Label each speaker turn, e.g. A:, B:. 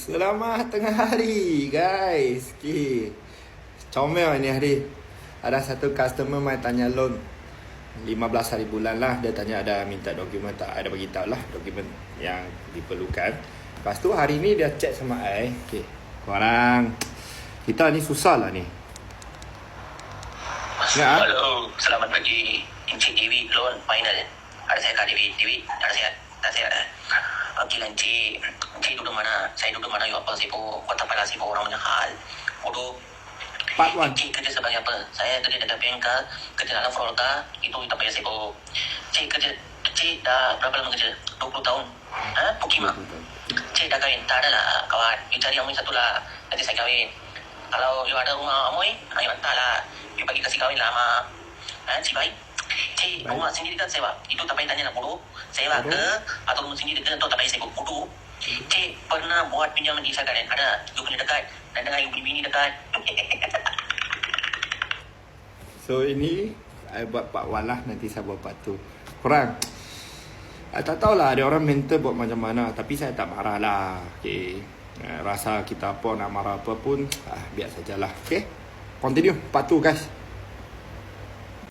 A: Selamat tengah hari guys. Okay. Comel ni hari. Ada satu customer mai tanya loan 15 hari bulan lah. Dia tanya ada minta dokumen tak. Ada bagi tahu lah dokumen yang diperlukan. Lepas tu hari ni dia chat sama I. Okay. Korang, kita ni susah lah ni.
B: Halo, selamat pagi. Encik Dewi loan final. Ada saya Kak Dewi. Dewi, ada saya. Tak saya ada. Okey lah Encik. Encik duduk mana? Saya duduk mana? You apa sibuk? Kota Padang sibuk orang punya hal. Bodoh.
A: Part 1.
B: Encik kerja sebagai apa? Saya kerja dekat bengkel. Kerja dalam Florida. Itu tak payah sibuk. Encik kerja. Encik dah berapa lama kerja? 20 tahun. Ha? Pukima. Encik dah kahwin? Tak ada lah kawan. You cari Amoy satu lah. Nanti saya kahwin. Kalau you ada rumah Amoy, you hantar lah. You bagi kasih kahwin lah mak. Ha? Encik baik. Cik, rumah sendiri kan sewa? Itu tak payah tanya nak bodoh. Sewa ke? Atau rumah sendiri ke? Atau tak payah sewa bodoh. Cik, pernah buat pinjaman di Sagaran? Ada? You punya dekat? Dan dengan you punya bini dekat?
A: So ini I buat part 1 lah. Nanti saya buat part 2. Korang, I tak tahulah ada orang mental buat macam mana. Tapi saya tak marah lah. Okay. Rasa kita apa nak marah apa pun biar sajalah. Okay. Continue part 2 guys.